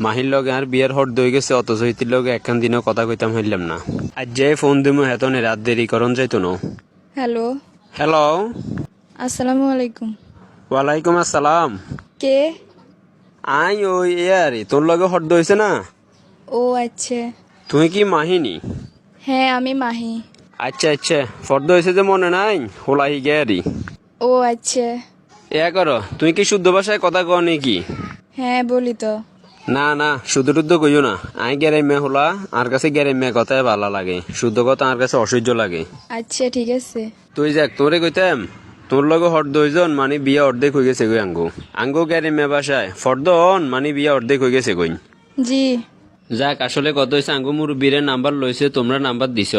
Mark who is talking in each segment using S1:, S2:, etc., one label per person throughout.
S1: মাহির লগে আর বিয়ের হট দই গেছে অথচ হিতির লগে একখান দিনও কথা কইতাম হইলাম না। আজ যে ফোন দিমু হেতনে রাত দেরি করন যাইতো না।
S2: হ্যালো,
S1: হ্যালো,
S2: আসসালামু আলাইকুম।
S1: ওয়ালাইকুম আসসালাম।
S2: কে?
S1: আই ওই আরে তোর লগে হট দইছে না?
S2: ও আচ্ছা।
S1: তুই কি মাহিনী?
S2: হ্যাঁ, আমি মাহি।
S1: আচ্ছা আচ্ছা, ফর্দ হয়েছে যে মনে নাই হোলাই গেরি।
S2: ও আচ্ছা।
S1: এ করো, তুই কি শুদ্ধ ভাষায় কথা কও নাকি?
S2: হ্যাঁ, বলি তো।
S1: না না, শুদ্ধ টুদ্ধ কইও না। আই গেরাইমে হোলা, আর কাছে গেরাইমে কথায় ভালো লাগে, শুদ্ধ কথা আর কাছে অসহ্য লাগে।
S2: আচ্ছা, ঠিক আছে।
S1: তুই যাক তোরে কইতাম, তোর লগে হট দইজন মানে বিয়া অর্ধেক হয়ে গেছে গই আঙ্গু। আঙ্গু গেরাইমে বাসায় ফর্দ অন মানে বিয়া অর্ধেক হয়ে গেছে গই।
S2: জি।
S1: যাক আসলে কত হয়েছে আঙ্গু মুরব্বীরের নাম্বার লইছে, তোমরা নাম্বার দিছ।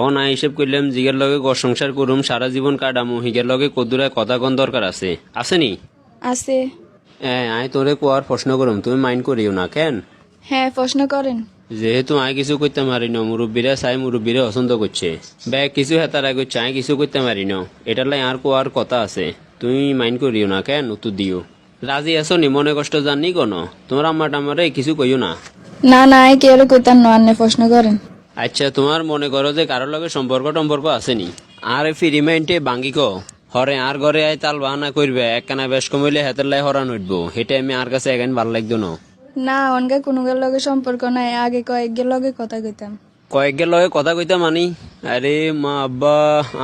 S1: ও না হিসেব করলাম জিগের লগে ঘর সংসার করুম, সারা জীবন কাটামু, হিগের লগে কদুরায় কথা কন দরকার আছে আসেনি?
S2: আছে।
S1: আই তোরে কোয়ার প্রশ্ন করুম, তুমি মাইন্ড করিও না কেন?
S2: হ্যাঁ, প্রশ্ন করেন।
S1: যেহেতু আই কিছু করতে পারি না, মুরব্বীরা চাই মুরব্বীরা পছন্দ করছে, ব্যাগ কিছু হেতারা করছে, আই কিছু করতে পারি না, এটার লাই আর কোয়ার কথা আছে। তুমি মাইন্ড করিও না কেন, উত্তর দিও। রাজি আছো নি? মনে কষ্ট জানি কোন? তোমার আম্মা টাম্মারে কিছু কইও না।
S2: না না, আই কে কইতাম না, আন্নে প্রশ্ন করেন।
S1: আচ্ছা, তোমার মনে করো যে কারোর লগে সম্পর্ক টম্পর্ক আসেনি, আর ফ্রি মাইন্ডে বাঙ্গি কো হরে আর ঘরে আয় তাল বাহানা করবে, একখানা বেশ কমিলে হাতের লাই হরান উঠবো, হেঁটে আমি আর কাছে এখানে ভালো লাগতো না।
S2: না, অনগা কোনো লগে সম্পর্ক নাই, আগে কয়েকগের লগে কথা কইতাম।
S1: কয়েকগের লগে কথা কইতা মানি? আরে মা আব্বা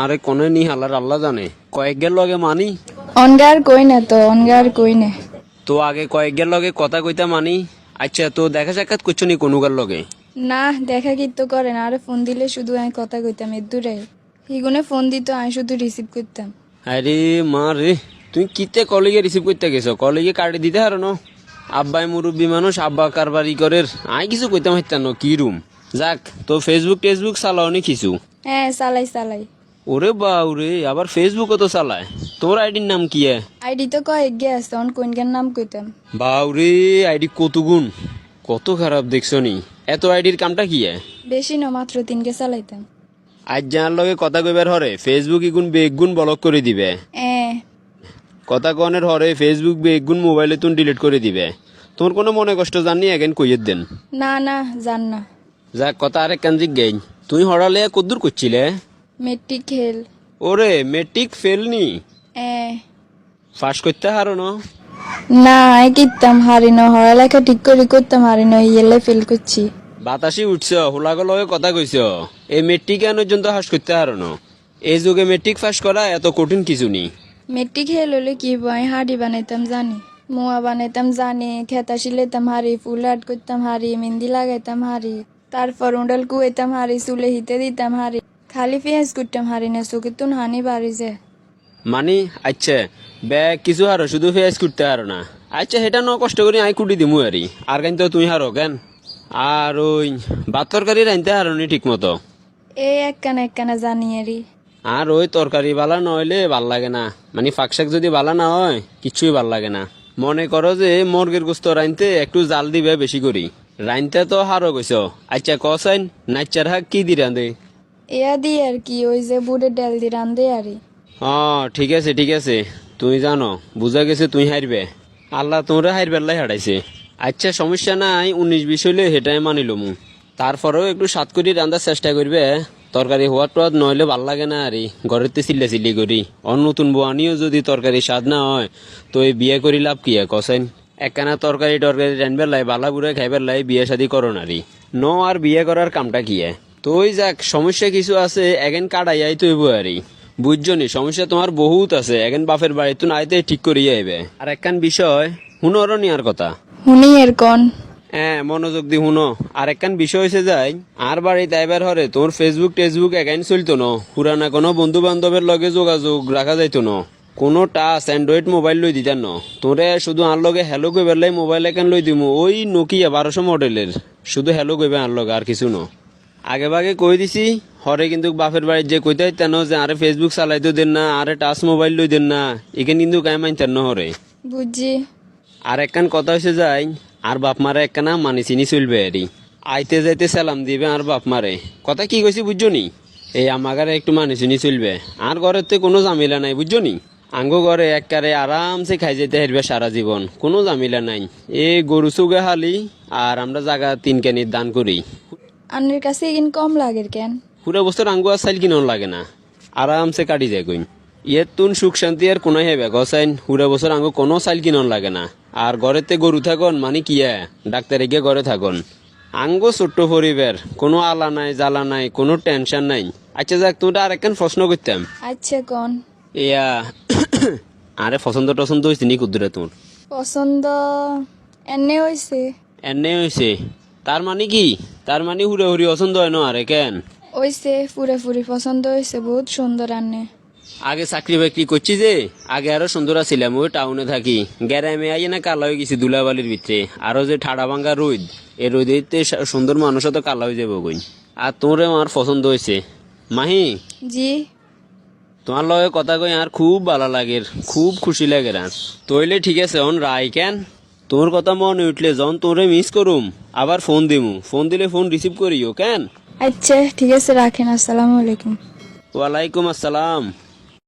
S1: আরে কোনে নি হালার আল্লাহ জানে, কয়েকগের লগে মানি।
S2: অনগা আর কই না তো, অনগা আর কই না।
S1: তো আগে কয়েকগের লগে কথা কইতা মানি। আচ্ছা, তো দেখা সাক্ষাৎ করছো নি কোনুকার লগে?
S2: না, দেখা কি তো করেন, আরে ফোন দিলে শুধু আমি কথা কইতাম এর দূরে। হিগুনে ফোন দিত, আমি শুধু রিসিভ করতাম।
S1: আরে মা রে, তুই কিতে কলেজে রিসিভ করতে গেছো? কলেজে কার্ডে দিতে হারো না? আব্বাই মুরব্বী মানুষ, আব্বা কারবারি করে, আই কিছু কইতাম হাইতাম কি রুম। যাক, তো ফেসবুক টেসবুক চালাও নি কিছু?
S2: হ্যাঁ, চালাই চালাই।
S1: ওরে বাউরে, আবার ফেসবুকও তো চালায়। তোর আইডির নাম কি?
S2: আইডি তো কয়েকগে আছে, অন কোনগার নাম কইতাম।
S1: বাউরে, আইডি কত গুণ, কত খারাপ দেখছো নি। এত আইডির কামটা কি?
S2: বেশি না, মাত্র 3কে চালাইতাম।
S1: আজ যার লগে কথা কইবার হরে ফেসবুক ইগুন বেগুন ব্লক করে দিবে। কথা কনের হরে ফেসবুক বেগুন মোবাইলে তুন ডিলিট করে দিবে। তোমার কোনো মনে কষ্ট জানি এগেন কইয়ের দেন।
S2: না না, জান না।
S1: যাক, কথা আরেক কান্দিক গেই, তুই হরালে কদ্দুর করছিলে?
S2: মেট্রিক খেল।
S1: ওরে মেট্রিক ফেল নি? ফাঁস করতে হারো না?
S2: না, আই কিতাম হারি না, পড়ালেখা ঠিক করে করতাম হারি না, ইয়েলে ফেল করছি।
S1: বাতাসি উঠছ, হোলাগো লগে কথা কইছ, এই মেট্রিক আনোর জন্য হাস করতে হারো না? এই যুগে মেট্রিক ফাঁস করা এত কঠিন কিছু নি।
S2: মেট্রিক খেল হলে কি আমি হাড়ি বানাইতাম জানি, মোয়া বানাইতাম জানি, খেতা সিলাইতাম হারি, ফুল আর্ট করতাম হারি, মেহেন্দি লাগাইতাম হারি, তারপর উন্ডাল কুয়াইতাম হারি, চুলে হিতে দিতাম হারি, খালি পেঁয়াজ করতাম হারি না, চোখে তুন হানি বাড়ি যায়।
S1: মানি আচ্ছা, ব্যাগ কিছু হারো, শুধু ফেস করতে হারো না? আচ্ছা, সেটা ন কষ্ট করি আই কুটি দিমু আরি, আর কেন তো তুই হারো কেন? আর ওই ভাত তরকারি রাইনতে হারো নি ঠিক মতো?
S2: এই একখানা একখানা জানি আরি।
S1: আর ওই তরকারি বালা নইলে ভাল লাগে না, মানে ফাঁকশাক যদি বালা না হয় কিছুই ভাল লাগে না। মনে করো যে মুরগির গোস্ত রাইনতে একটু জাল দিবে বেশি করি, রাইনতে তো হারো গেছ। আচ্ছা কসাইন নাচ্চার হাক কি দি রাঁধে?
S2: এয়া দি আর কি, ওই যে বুড়ের ডাল দি রান্ধে আরি।
S1: ঠিক আছে ঠিক আছে, তুই জানো বুঝা গেছে তুই হারবে, আল্লাহ তোমরা হারবার লাই হারাইছে। আচ্ছা সমস্যা নাই, 19-20 হইলে হেটাই মানিলমু, তারপরেও একটু সাত করি রান্ধার চেষ্টা করবে। তরকারি হওয়ার টাদ নইলে ভাল লাগে না আরে, ঘরেতে চিল্লা চিল্লি করি। অন্য নতুন বোয়ানিও যদি তরকারি স্বাদ না হয় তো এই বিয়ে করি লাভ কি কসাইন? একখানা তরকারি টরকারি রানবার লাই বালা বুড়ে খাইবার লাই বিয়ে শাদি করো নারী ন, আর বিয়ে করার কামটা কি? তুই যাক, সমস্যা কিছু আছে এগেন কাটাইয়াই তুই আরি, বুঝছো নি? সমস্যা তোমার বহুত আছে, এগেন বাপের বাড়ি তুই আইতে ঠিক করিয়া আইবে। আর একখান বিষয় হুনরও নিয়ার কথা,
S2: হুনি এর কন।
S1: মনোযোগ দি হুনো। আর একখান বিষয় হয়েছে যাই, আর বাড়িতে আইবার হরে তোর ফেসবুক টেসবুক অ্যাকাউন্ট চলতো না, পুরানা কোনো বন্ধু বান্ধবের লগে যোগাযোগ রাখা যাইতো না, কোনো টাচ অ্যান্ড্রয়েড মোবাইল লই দিতাম না তোরে, শুধু আর লগে হ্যালো কইবার লাই মোবাইল একান লই দিমু, ওই নোকিয়া 1200 মডেলের, শুধু হ্যালো কইবে আর লগে, আর কিছু না। আগে ভাগে কই দিছি হরে, কিন্তু বাপের বাড়ির যে কইতে তেন যে আরে ফেসবুক চালাইতে দেন না, আরে টাচ মোবাইল লই দেন না, এখানে কিন্তু গায়ে মানতেন না হরে।
S2: বুঝছি।
S1: আর একখান কথা হয়েছে যাই, আর বাপ মারে একখানা মানি চিনি চলবে আরি, আইতে যাইতে সালাম দিবে আর বাপ মারে। কথা কি কইছি বুঝছো নি? এই আমাগারে একটু মানি চিনি চলবে, আর ঘরের তো কোনো ঝামেলা নাই বুঝছো নি? আঙ্গো ঘরে এককারে আরামসে খাই যেতে হারবে সারা জীবন, কোনো ঝামেলা নাই। এই গরু চুগে হালি আর আমরা জায়গা 3 কেনির দান করি।
S2: আন্নের কাছে ইন কম লাগের কেন?
S1: পুরা বছর আঙ্গু আর চাইল কিনন লাগে না, আরামসে কাটি যায় কইন। ইয়ে তুন সুখ শান্তি আর কোনাই হেবে গসাইন, পুরা বছর আঙ্গু কোনো চাইল কিনন লাগে না। আর ঘরেতে গরু থাকন মানে কিয়া ডাক্তারে গিয়ে ঘরে থাকন। আঙ্গো ছোট্ট পরিবার, কোনো আলা নাই জ্বালা নাই, কোনো টেনশন নাই। আচ্ছা যাক, তুমি আর একখান প্রশ্ন করতাম।
S2: আচ্ছা কোন?
S1: ইয়া আরে পছন্দ টছন্দ হয়েছে নি কুদ্দুরা তোর?
S2: পছন্দ এনে হইছে।
S1: এনে হয়েছে তার মানে কি? তার মানে হুড়ে হুড়ি পছন্দ হয় না আরে কেন?
S2: হইছে পুরি পছন্দ হইছে, বহুত সুন্দর আন্নে।
S1: আগে চাকরি বাকরি করছি যে, আগে আরো সুন্দর ছিলাম, ওই টাউনে থাকি। গ্যারামে আইয়ে না কালা হয়ে গেছি ধুলাবালির ভিতরে। আরো যে ঠাডা ভাঙ্গা রোদ, এই রোদে সুন্দর মানুষও তো কালা হয়ে যাবো কই। আর তোরে আমার পছন্দ হয়েছে মাহি।
S2: জি।
S1: তোমার লগে কথা কই আর খুব ভালো লাগে, খুব খুশি লাগে। আর তইলে ঠিক আছে, অন রাই কেন তোর কথা মনে উঠলে যখন তোরে মিস করুম আবার ফোন দিমু, ফোন দিলে ফোন রিসিভ করিও কেন?
S2: আচ্ছা ঠিক আছে, রাখেন। আসসালামু আলাইকুম।
S1: ওয়ালাইকুম আসসালাম।